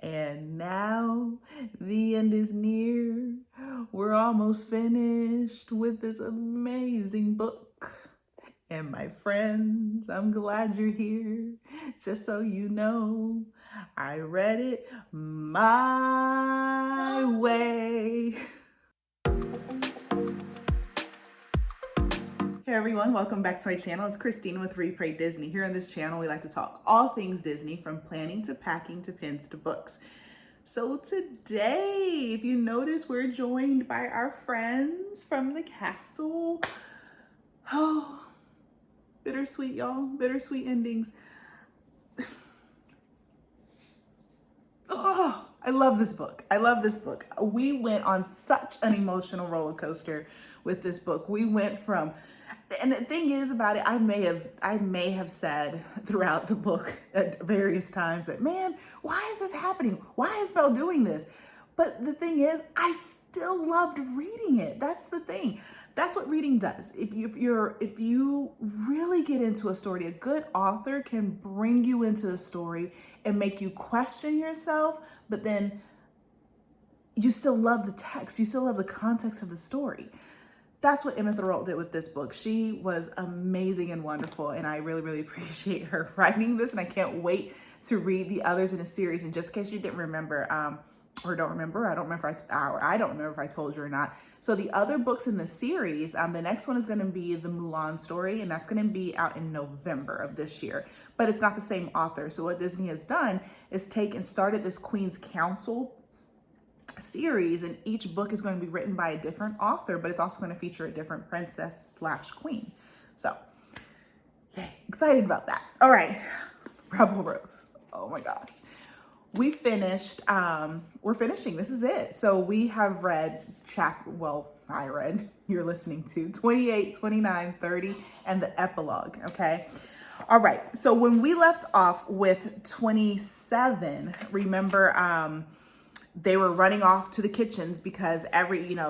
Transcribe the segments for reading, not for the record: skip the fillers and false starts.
And now the end is near. We're almost finished with this amazing book. And my friends, I'm glad you're here. Just so you know, I read it my way. Hey everyone, welcome back to my channel. It's Christine with Read.Pray.Disney. Here on this channel, we like to talk all things Disney, from planning to packing to pins to books. So today, if you notice, we're joined by our friends from the castle. Oh, bittersweet, y'all. Bittersweet endings. Oh, I love this book. I love this book. We went on such an emotional roller coaster with this book. We went from, and the thing is about it, I may have said throughout the book at various times that, man, why is this happening? Why is Belle doing this? But the thing is, I still loved reading it. That's the thing. That's what reading does. If you really get into a story, a good author can bring you into the story and make you question yourself, but then you still love the text. You still love the context of the story. That's what Theriault did with this book. She was amazing and wonderful, and I really, really appreciate her writing this, and I can't wait to read the others in the series. And just in case you didn't remember, or don't remember, I don't remember if I told you or not. So the other books in the series, the next one is going to be the Mulan story, and that's going to be out in November of this year. But it's not the same author. So what Disney has done is started this Queen's Council series, and each book is going to be written by a different author, but it's also going to feature a different princess / queen. So, yay, excited about that. All right, Rebel Rose. Oh my gosh. We finished, we're finishing, this is it. So we have read I read, you're listening to 28, 29, 30, and the epilogue, okay? All right, so when we left off with 27, remember, they were running off to the kitchens because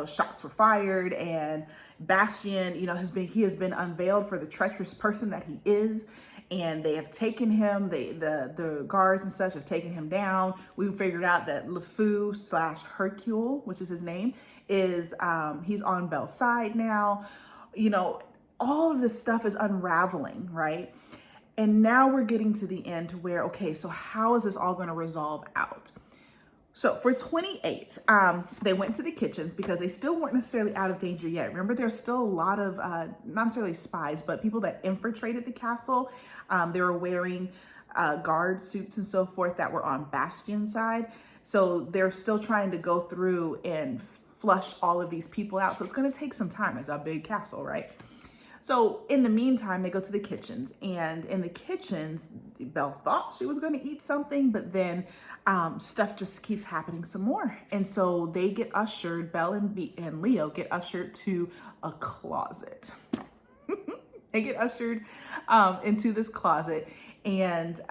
shots were fired, and Bastian, he has been unveiled for the treacherous person that he is. And they have taken him, the guards and such have taken him down. We figured out that LeFou / Hercule, which is his name, is he's on Belle's side now. All of this stuff is unraveling, right? And now we're getting to the end where, okay, so how is this all going to resolve out? So for 28, they went to the kitchens because they still weren't necessarily out of danger yet. Remember, there's still a lot of, not necessarily spies, but people that infiltrated the castle. They were wearing guard suits and so forth that were on Bastian's side. So they're still trying to go through and flush all of these people out. So it's going to take some time. It's a big castle, right? So in the meantime, they go to the kitchens, and in the kitchens, Belle thought she was going to eat something, but then stuff just keeps happening some more. And so they get ushered, Belle and Leo get ushered to a closet. They get ushered into this closet, and,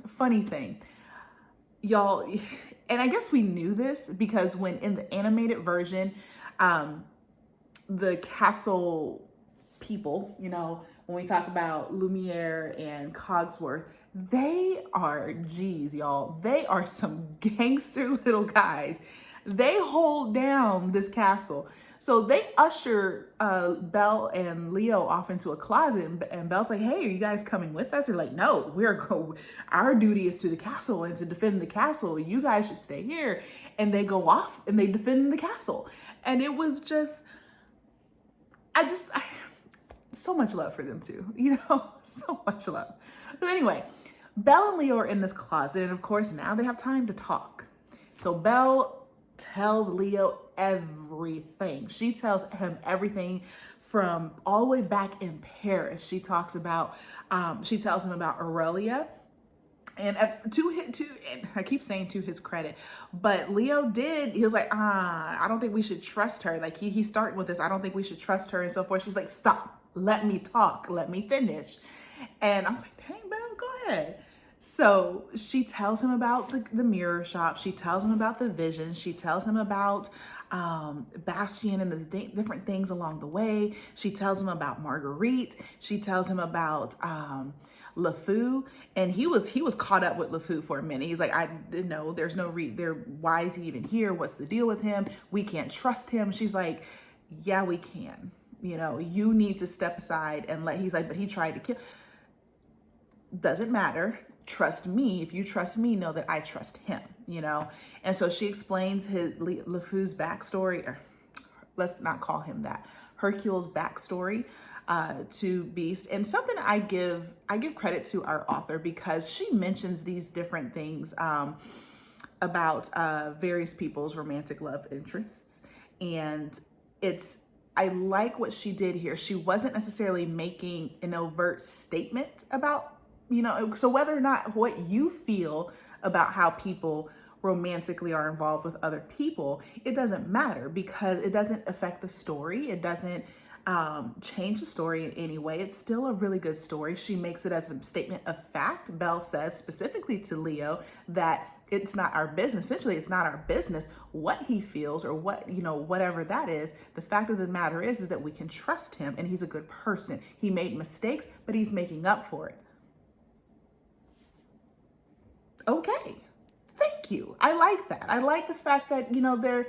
funny thing, y'all, and I guess we knew this because when in the animated version, the castle people, when we talk about Lumiere and Cogsworth, they are G's, y'all. They are some gangster little guys. They hold down this castle. So they usher Belle and Leo off into a closet, and Belle's like, hey, are you guys coming with us? They're like, no, our duty is to the castle and to defend the castle. You guys should stay here. And they go off and they defend the castle. And it was just, so much love for them too, so much love. But anyway, Belle and Leo are in this closet, and of course now they have time to talk. So Belle tells Leo everything. She tells him everything from all the way back in Paris. She tells him about Aurelia. And I keep saying to his credit, but Leo he was like, I don't think we should trust her. Like he's starting with this, I don't think we should trust her and so forth. She's like, stop, let me talk, let me finish. And I was like, dang, Belle, go ahead. So she tells him about the mirror shop. She tells him about the vision. She tells him about Bastian and the different things along the way. She tells him about Marguerite. She tells him about LeFou, and he was caught up with LeFou for a minute. He's like, I didn't know, there's no why is he even here? What's the deal with him? We can't trust him. She's like, yeah, we can. You know, you need to step aside and he's like, but he tried to kill. Doesn't matter. Trust me. If you trust me, know that I trust him, you know? And so she explains LeFou's backstory, or let's not call him that, Hercule's backstory to Beast. And something I give credit to our author, because she mentions these different things about various people's romantic love interests. And I like what she did here. She wasn't necessarily making an overt statement about, you know, so whether or not what you feel about how people romantically are involved with other people, it doesn't matter, because it doesn't affect the story. It doesn't change the story in any way. It's still a really good story. She makes it as a statement of fact. Belle says specifically to Leo that it's not our business. Essentially, it's not our business what he feels or what, you know, whatever that is. The fact of the matter is that we can trust him, and he's a good person. He made mistakes, but he's making up for it. Okay. Thank you. I like that. I like the fact that, you know,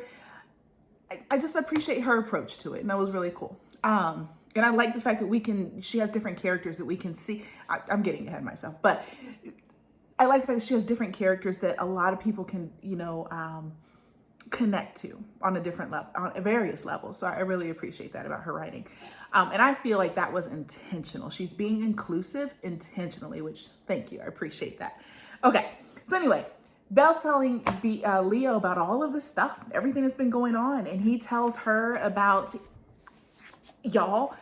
I just appreciate her approach to it. And that was really cool. And I like the fact that she has different characters that we can see. I'm getting ahead of myself, but I like the fact that she has different characters that a lot of people can, you know, connect to on a different level, on various levels. So I really appreciate that about her writing. And I feel like that was intentional. She's being inclusive intentionally, which thank you. I appreciate that. Okay. So anyway, Belle's telling Leo about all of this stuff, everything that's been going on. And he tells her about, y'all,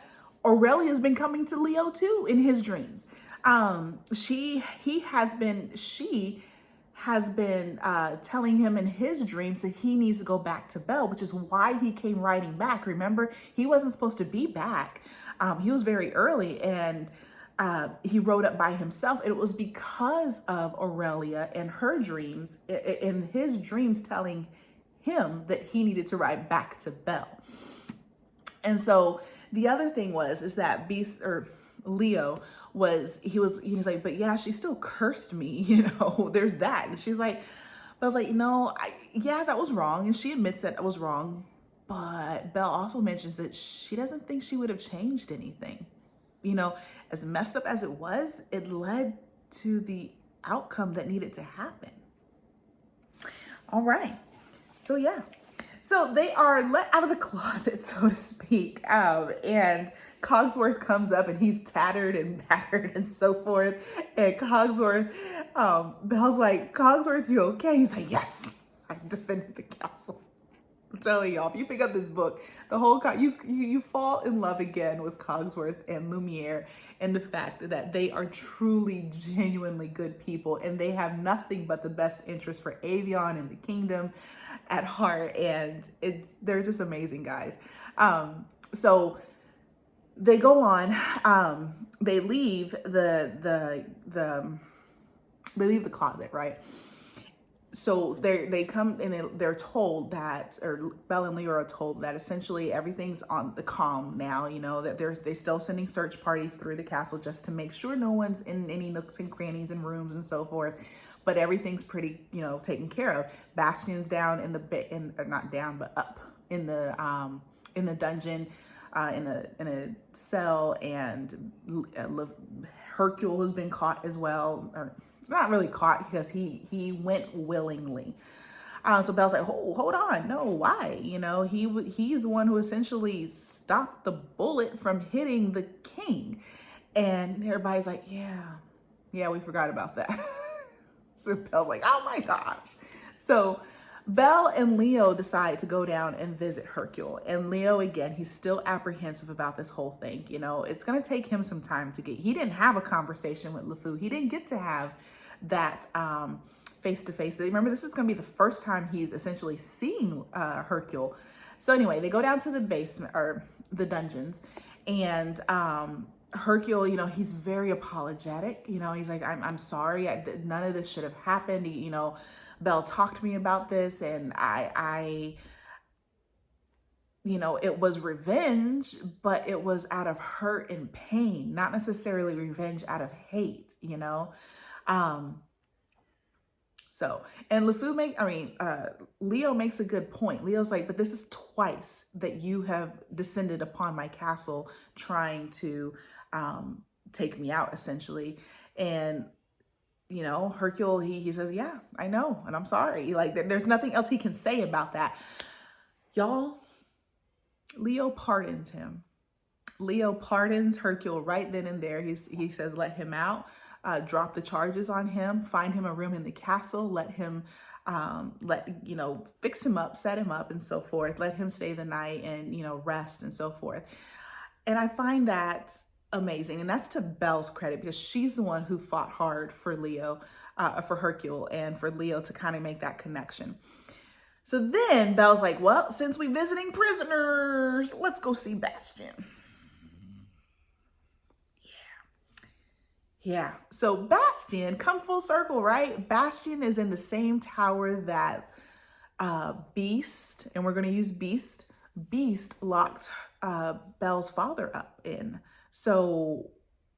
Aurelia's been coming to Leo too in his dreams. She has been telling him in his dreams that he needs to go back to Belle, which is why he came riding back. Remember, he wasn't supposed to be back. He was very early, and he rode up by himself. And it was because of Aurelia and her dreams, in his dreams telling him that he needed to ride back to Belle. And so the other thing is that Leo he's like, but yeah, she still cursed me, you know, there's that. And she's like, I was like, no, yeah, that was wrong. And she admits that it was wrong. But Belle also mentions that she doesn't think she would have changed anything. You know, as messed up as it was, it led to the outcome that needed to happen. All right. So yeah. So they are let out of the closet, so to speak. And Cogsworth comes up and he's tattered and battered and so forth. And Belle's like, Cogsworth, you okay? He's like, yes, I defended the castle. I'm telling y'all, if you pick up this book, the whole you fall in love again with Cogsworth and Lumiere, and the fact that they are truly, genuinely good people, and they have nothing but the best interest for Avion and the kingdom at heart, and they're just amazing guys. So they go on. They leave the closet, right? So they come and they're told that, or Belle and Leo are told that essentially everything's on the calm now, you know, that they still sending search parties through the castle just to make sure no one's in any nooks and crannies and rooms and so forth. But everything's pretty, you know, taken care of. Bastion's down in the not down, but up in the dungeon, in a cell, and Hercule has been caught as well, or not really caught because he went willingly. So Belle's like, hold on, no, why? You know, he's the one who essentially stopped the bullet from hitting the king, and everybody's like, yeah, we forgot about that. So Belle's like, oh my gosh. So Belle and Leo decide to go down and visit Hercule. And Leo, again, he's still apprehensive about this whole thing. You know, it's going to take him some time he didn't have a conversation with LeFou. He didn't get to have that face-to-face. Remember, this is going to be the first time he's essentially seeing Hercule. So anyway, they go down to the basement, or the dungeons, and Hercule, you know, he's very apologetic. You know, he's like, I'm sorry. None of this should have happened. You know, Belle talked to me about this, and it was revenge, but it was out of hurt and pain, not necessarily revenge out of hate, Um, so, and Leo makes a good point. Leo's like, but this is twice that you have descended upon my castle trying to take me out, essentially. And, Hercule, he says, yeah, I know. And I'm sorry. Like, there's nothing else he can say about that. Y'all, Leo pardons him. Leo pardons Hercule right then and there. He says, let him out. Drop the charges on him, find him a room in the castle, let him, fix him up, set him up and so forth. Let him stay the night and, rest and so forth. And I find that amazing. And that's to Belle's credit, because she's the one who fought hard for for Hercule, and for Leo to kind of make that connection. So then Belle's like, well, since we're visiting prisoners, let's go see Bastien. Yeah, so Bastien, come full circle, right? Bastien is in the same tower that Beast, and we're going to use Beast locked Belle's father up in. So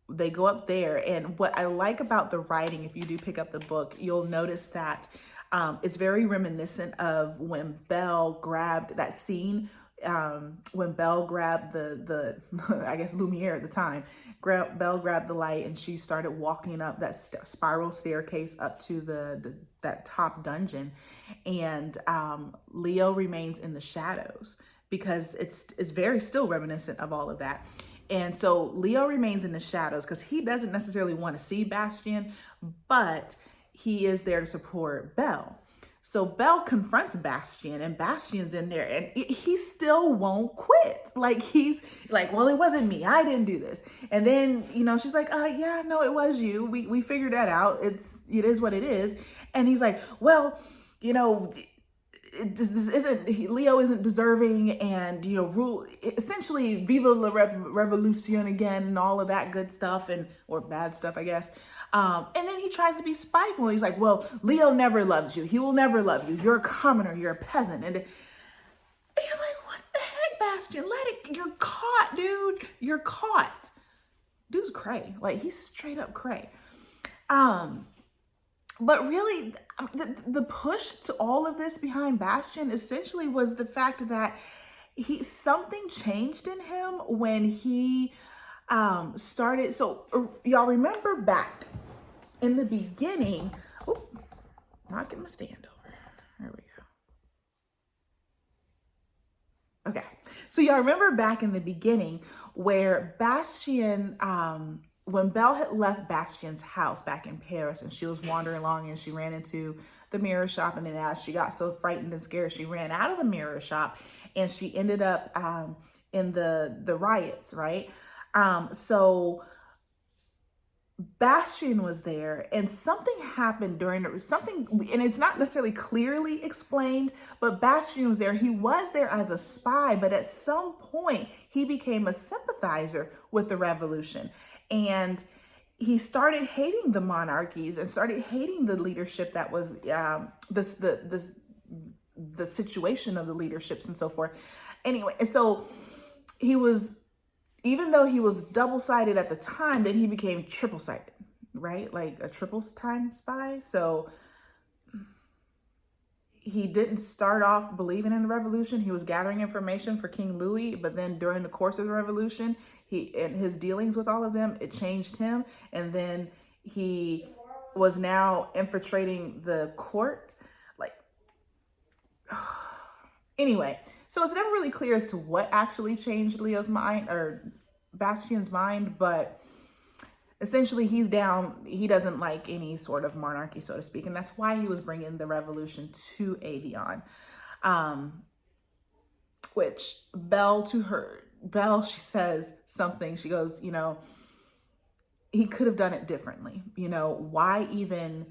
they go up there, and what I like about the writing, if you do pick up the book, you'll notice that it's very reminiscent of when Belle grabbed that scene, when Belle grabbed the I guess Lumiere at the time. Belle grabbed the light and she started walking up that spiral staircase up to that top dungeon, and Leo remains in the shadows because it's very still reminiscent of all of that. And so Leo remains in the shadows because he doesn't necessarily want to see Bastien, but he is there to support Belle. So Belle confronts Bastien, and Bastien's in there, and he still won't quit. Like, he's like, well, it wasn't me. I didn't do this. And then, she's like, yeah, no, it was you. We figured that out. It is what it is. And he's like, well, Leo isn't deserving, and, rule, essentially, viva la revolution again, and all of that good stuff, or bad stuff, I guess. And then he tries to be spiteful. He's like, well, Leo never loves you. He will never love you. You're a commoner. You're a peasant. And you're like, what the heck, Bastien? You're caught, dude. You're caught. Dude's cray. Like, he's straight up cray. But really, the push to all of this behind Bastien essentially was the fact that something changed in him when he started. So y'all remember back in the beginning, knocking my stand over. There we go. Okay, so y'all remember back in the beginning where Bastien, when Belle had left Bastien's house back in Paris, and she was wandering along and she ran into the mirror shop, and then as she got so frightened and scared, she ran out of the mirror shop and she ended up in the riots, right? So Bastien was there, and something happened and it's not necessarily clearly explained, but Bastien was there. He was there as a spy, but at some point he became a sympathizer with the revolution, and he started hating the monarchies and started hating the leadership that was the situation of the leaderships and so forth. Anyway, and so even though he was double-sided at the time, then he became triple-sided, right? Like a triple-time spy. So he didn't start off believing in the revolution. He was gathering information for King Louis, but then during the course of the revolution, and his dealings with all of them, it changed him. And then he was now infiltrating the court. Anyway, so it's never really clear as to what actually changed Leo's mind or Bastien's mind, but essentially he's down. He doesn't like any sort of monarchy, so to speak, and that's why he was bringing the revolution to Avion. Which Belle, she says something. She goes, he could have done it differently. Why even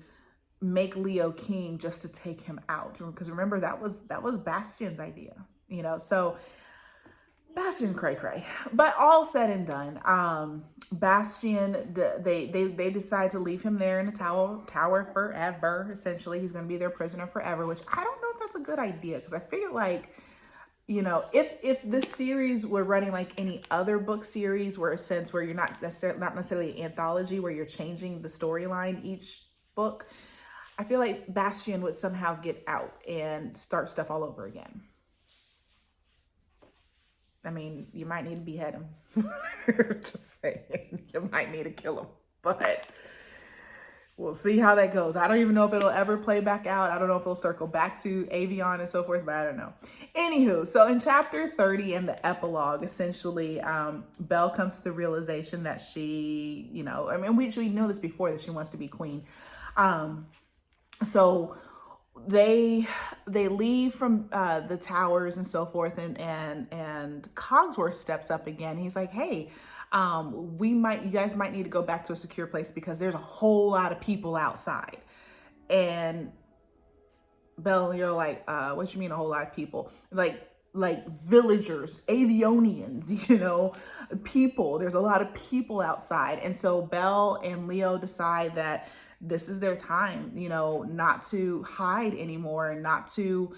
make Leo king just to take him out? Because remember, that was Bastien's idea, so Bastien cray. But all said and done, Bastien, they decide to leave him there in the tower forever. Essentially, he's going to be their prisoner forever, which I don't know if that's a good idea, because I figure you know, if this series were running like any other book series, where a sense where you're not necessarily an anthology where you're changing the storyline each book, I feel like Bastian would somehow get out and start stuff all over again. I mean, you might need to behead him. Just saying, you might need to kill him, but we'll see how that goes. I don't even know if it'll ever play back out. I don't know if it'll circle back to Avion and so forth, but I don't know. Anywho, so in chapter 30 in the epilogue, essentially, Belle comes to the realization that she, you know, I mean, we know this before, that she wants to be queen. So they leave from the towers and so forth, and Cogsworth steps up again. He's like, hey, you guys might need to go back to a secure place because there's a whole lot of people outside. And Belle and Leo like, what you mean a whole lot of people? Like villagers, Avionians, you know, people. There's a lot of people outside. And so Belle and Leo decide that this is their time, you know, not to hide anymore and not to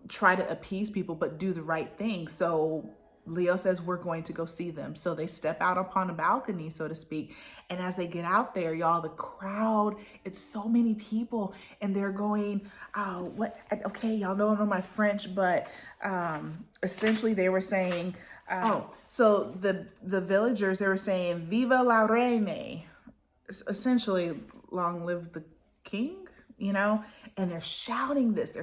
try to appease people, but do the right thing. So Leo says, we're going to go see them. So they step out upon a balcony, so to speak. And as they get out there, y'all, the crowd, it's so many people, and they're going, okay, y'all don't know my French, but essentially they were saying, so the villagers, they were saying, Viva la Reine, essentially, long live the king, you know, and they're shouting this,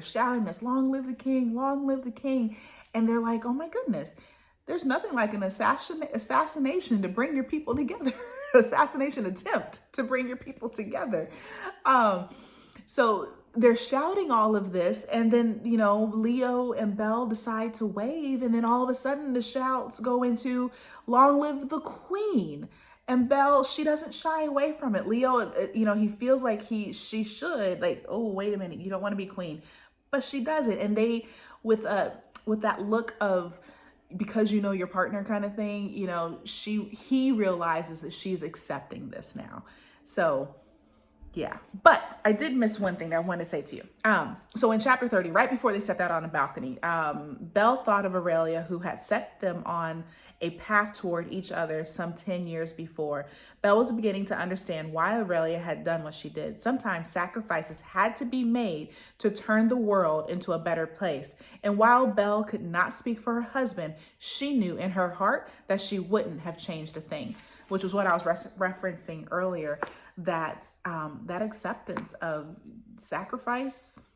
long live the king, long live the king. And they're like, oh my goodness, there's nothing like an assassination to bring your people together. Assassination attempt to bring your people together. So they're shouting all of this, and then, you know, Leo and Belle decide to wave, and then all of a sudden the shouts go into long live the queen. And Belle, she doesn't shy away from it. Leo, you know, he feels like she should, like, oh, wait a minute, you don't want to be queen, but she doesn't. And they, with that look of, because you know your partner kind of thing, you know, he realizes that she's accepting this now. So yeah, but I did miss one thing that I want to say to you. So in chapter 30, right before they stepped out on a balcony, Belle thought of Aurelia, who had set them on a path toward each other some 10 years before. Belle was beginning to understand why Aurelia had done what she did. Sometimes sacrifices had to be made to turn the world into a better place. And while Belle could not speak for her husband, she knew in her heart that she wouldn't have changed a thing, which was what I was referencing earlier, that that acceptance of sacrifice.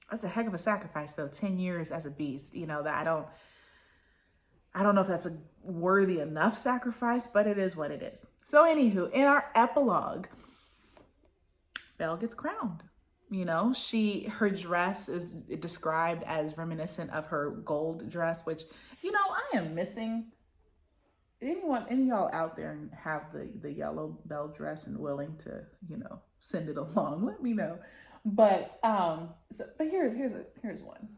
That's a heck of a sacrifice, though. 10 years as a beast, you know, that I don't know if that's a worthy enough sacrifice, but it is what it is. So anywho, in our epilogue, Belle gets crowned. You know, her dress is described as reminiscent of her gold dress, which, you know, I am missing. Any of y'all out there and have the yellow Belle dress and willing to, you know, send it along, let me know. But here's one.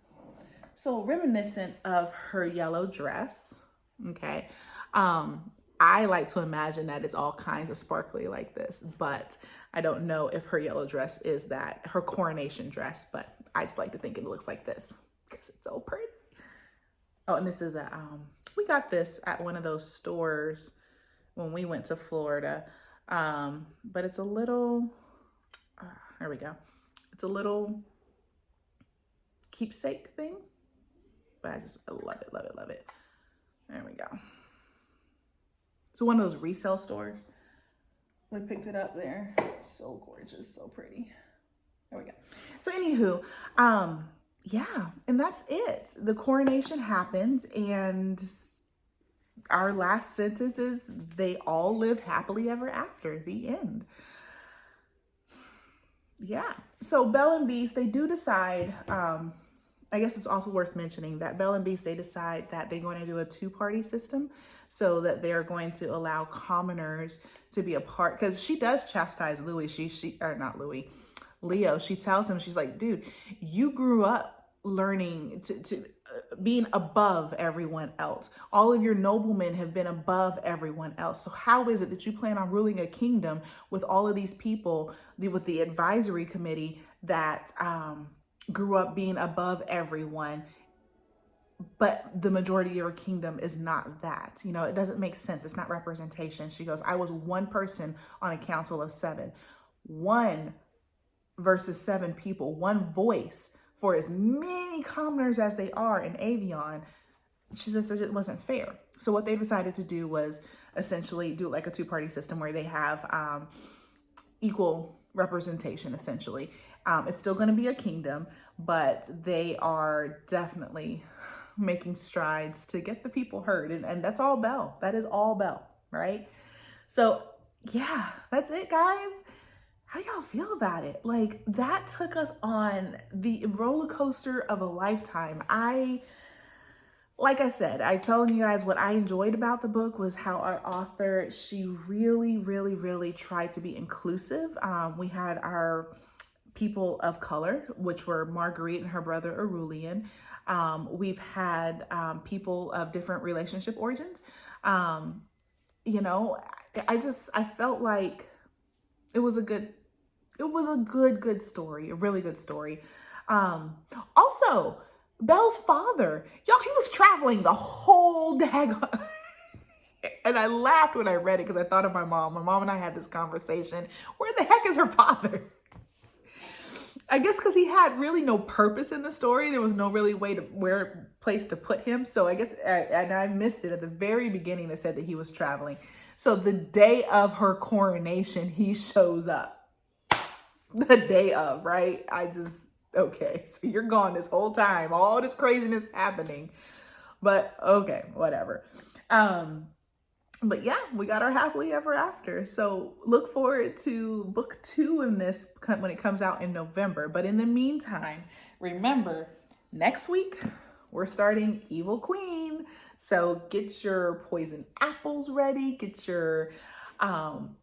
So reminiscent of her yellow dress, okay. I like to imagine that it's all kinds of sparkly like this, but I don't know if her yellow dress is that, her coronation dress, but I just like to think it looks like this because it's so pretty. Oh, and this is we got this at one of those stores when we went to Florida. But it's a little, there we go. It's a little keepsake thing. But I love it, love it, love it. There we go. So one of those resale stores. We picked it up there. It's so gorgeous, so pretty. There we go. So anywho, yeah, and that's it. The coronation happened, and our last sentence is, they all live happily ever after, the end. Yeah, so Belle and Beast, they do decide, I guess it's also worth mentioning that Belle and Beast, they decide that they're going to do a two-party system, so that they're going to allow commoners to be a part, because she does chastise Louis, Leo. She tells him, she's like, dude, you grew up learning to being above everyone else. All of your noblemen have been above everyone else. So how is it that you plan on ruling a kingdom with all of these people, with the advisory committee that grew up being above everyone? but the majority of your kingdom is not that. You know, it doesn't make sense. It's not representation. She goes, I was one person on a council of 7. One versus 7 people, one voice for as many commoners as they are in Avion. She says that it wasn't fair. So what they decided to do was essentially do like a 2-party system where they have equal representation, essentially. It's still going to be a kingdom, but they are definitely making strides to get the people heard. And that's all Belle. That is all Belle, right? So yeah, that's it, guys. How do y'all feel about it? Like, that took us on the roller coaster of a lifetime. Like I said, I telling you guys what I enjoyed about the book was how our author, she really, really, really tried to be inclusive. We had our people of color, which were Marguerite and her brother Aurelian. We've had people of different relationship origins. You know, I felt like it was a good story, a really good story. Also, Belle's father, y'all, he was traveling the whole daggone. And I laughed when I read it because I thought of my mom. My mom and I had this conversation. Where the heck is her father? I guess because he had really no purpose in the story. There was no really place to put him. So I guess, and I missed it at the very beginning. They said that he was traveling. So the day of her coronation, he shows up. The day of, right? Okay, so you're gone this whole time. All this craziness happening. But okay, whatever. But yeah, we got our happily ever after. So look forward to book 2 in this when it comes out in November. But in the meantime, remember, next week, we're starting Evil Queen. So get your poison apples ready. Get your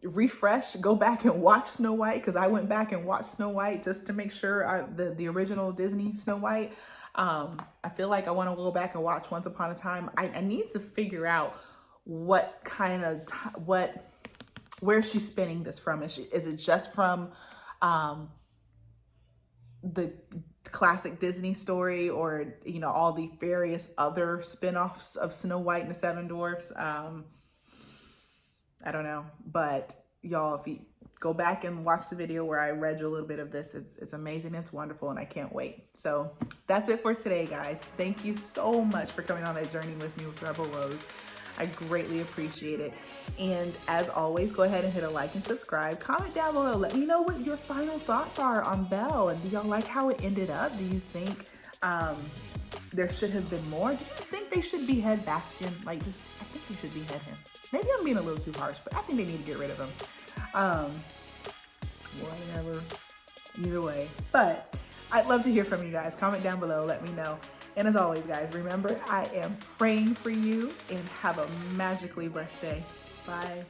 refresh. Go back and watch Snow White, because I went back and watched Snow White just to make sure the original Disney Snow White. I feel like I want to go back and watch Once Upon a Time. I need to figure out what kind of where she's spinning this from. Is it just from the classic Disney story, or you know, all the various other spin-offs of Snow White and the 7 Dwarfs? I don't know, but y'all, if you go back and watch the video where I read you a little bit of this, it's amazing, it's wonderful, and I can't wait. So that's it for today, guys. Thank you so much for coming on that journey with me with Rebel Rose. I greatly appreciate it. And as always, go ahead and hit a like and subscribe. Comment down below. Let me know what your final thoughts are on Belle. And do y'all like how it ended up? Do you think there should have been more? Do you think they should behead Bastion? I think they should behead him. Maybe I'm being a little too harsh, but I think they need to get rid of him. Whatever. Either way. But I'd love to hear from you guys. Comment down below. Let me know. And as always, guys, remember, I am praying for you, and have a magically blessed day. Bye.